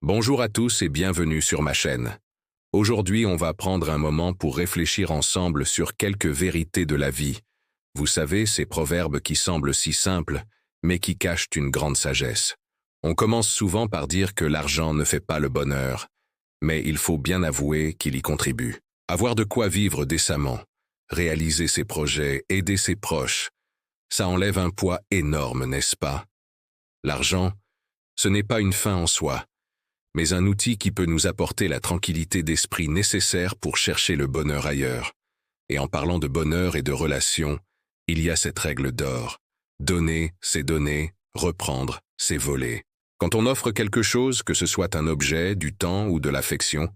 Bonjour à tous et bienvenue sur ma chaîne. Aujourd'hui, on va prendre un moment pour réfléchir ensemble sur quelques vérités de la vie. Vous savez, ces proverbes qui semblent si simples, mais qui cachent une grande sagesse. On commence souvent par dire que l'argent ne fait pas le bonheur, mais il faut bien avouer qu'il y contribue. Avoir de quoi vivre décemment, réaliser ses projets, aider ses proches, ça enlève un poids énorme, n'est-ce pas? L'argent, ce n'est pas une fin en soi, mais un outil qui peut nous apporter la tranquillité d'esprit nécessaire pour chercher le bonheur ailleurs. Et en parlant de bonheur et de relations, il y a cette règle d'or. Donner, c'est donner, reprendre, c'est voler. Quand on offre quelque chose, que ce soit un objet, du temps ou de l'affection,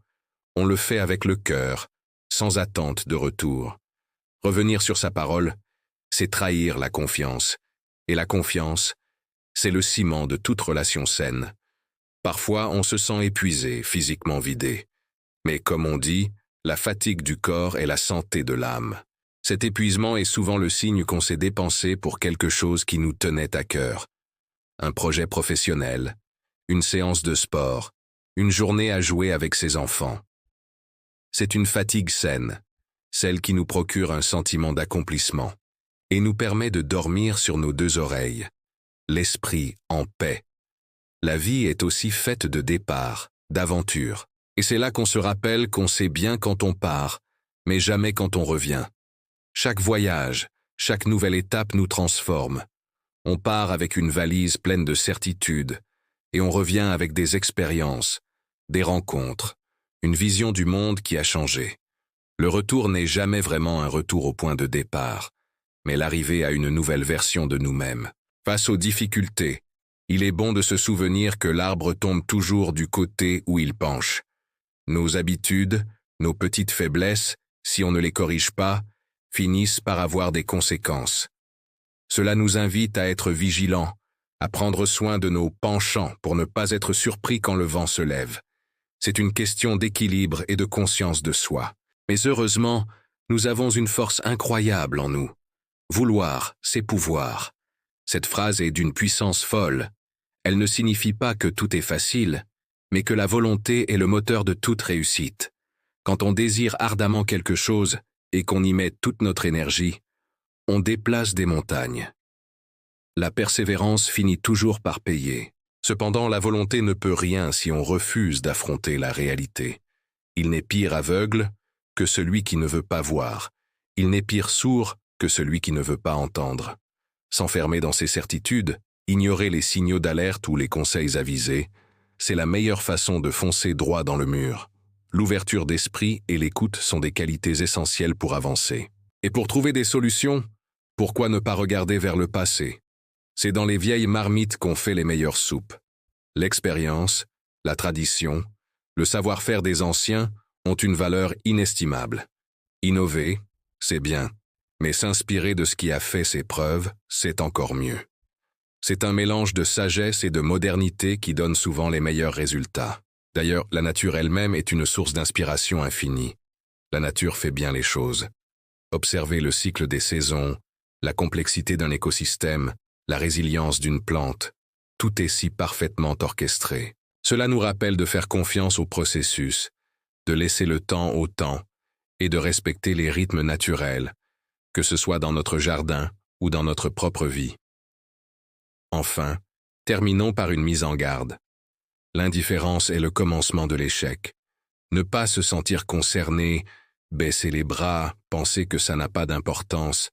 on le fait avec le cœur, sans attente de retour. Revenir sur sa parole, c'est trahir la confiance. Et la confiance, c'est le ciment de toute relation saine. Parfois, on se sent épuisé, physiquement vidé. Mais comme on dit, la fatigue du corps est la santé de l'âme. Cet épuisement est souvent le signe qu'on s'est dépensé pour quelque chose qui nous tenait à cœur. Un projet professionnel, une séance de sport, une journée à jouer avec ses enfants. C'est une fatigue saine, celle qui nous procure un sentiment d'accomplissement et nous permet de dormir sur nos deux oreilles, l'esprit en paix. La vie est aussi faite de départs, d'aventures. Et c'est là qu'on se rappelle qu'on sait bien quand on part, mais jamais quand on revient. Chaque voyage, chaque nouvelle étape nous transforme. On part avec une valise pleine de certitudes, et on revient avec des expériences, des rencontres, une vision du monde qui a changé. Le retour n'est jamais vraiment un retour au point de départ, mais l'arrivée à une nouvelle version de nous-mêmes. Face aux difficultés, il est bon de se souvenir que l'arbre tombe toujours du côté où il penche. Nos habitudes, nos petites faiblesses, si on ne les corrige pas, finissent par avoir des conséquences. Cela nous invite à être vigilants, à prendre soin de nos penchants pour ne pas être surpris quand le vent se lève. C'est une question d'équilibre et de conscience de soi. Mais heureusement, nous avons une force incroyable en nous. Vouloir, c'est pouvoir. Cette phrase est d'une puissance folle. Elle ne signifie pas que tout est facile, mais que la volonté est le moteur de toute réussite. Quand on désire ardemment quelque chose et qu'on y met toute notre énergie, on déplace des montagnes. La persévérance finit toujours par payer. Cependant, la volonté ne peut rien si on refuse d'affronter la réalité. Il n'est pire aveugle que celui qui ne veut pas voir. Il n'est pire sourd que celui qui ne veut pas entendre. S'enfermer dans ses certitudes, ignorer les signaux d'alerte ou les conseils avisés, c'est la meilleure façon de foncer droit dans le mur. L'ouverture d'esprit et l'écoute sont des qualités essentielles pour avancer. Et pour trouver des solutions, pourquoi ne pas regarder vers le passé? C'est dans les vieilles marmites qu'on fait les meilleures soupes. L'expérience, la tradition, le savoir-faire des anciens ont une valeur inestimable. Innover, c'est bien, mais s'inspirer de ce qui a fait ses preuves, c'est encore mieux. C'est un mélange de sagesse et de modernité qui donne souvent les meilleurs résultats. D'ailleurs, la nature elle-même est une source d'inspiration infinie. La nature fait bien les choses. Observez le cycle des saisons, la complexité d'un écosystème, la résilience d'une plante. Tout est si parfaitement orchestré. Cela nous rappelle de faire confiance au processus, de laisser le temps au temps et de respecter les rythmes naturels, que ce soit dans notre jardin ou dans notre propre vie. Enfin, terminons par une mise en garde. L'indifférence est le commencement de l'échec. Ne pas se sentir concerné, baisser les bras, penser que ça n'a pas d'importance,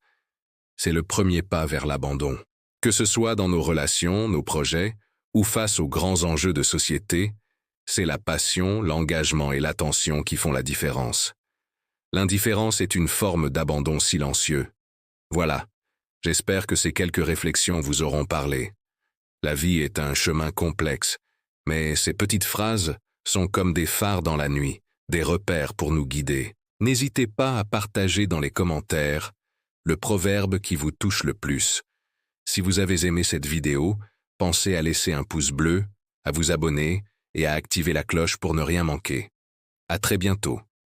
c'est le premier pas vers l'abandon. Que ce soit dans nos relations, nos projets, ou face aux grands enjeux de société, c'est la passion, l'engagement et l'attention qui font la différence. L'indifférence est une forme d'abandon silencieux. Voilà. J'espère que ces quelques réflexions vous auront parlé. La vie est un chemin complexe, mais ces petites phrases sont comme des phares dans la nuit, des repères pour nous guider. N'hésitez pas à partager dans les commentaires le proverbe qui vous touche le plus. Si vous avez aimé cette vidéo, pensez à laisser un pouce bleu, à vous abonner et à activer la cloche pour ne rien manquer. À très bientôt.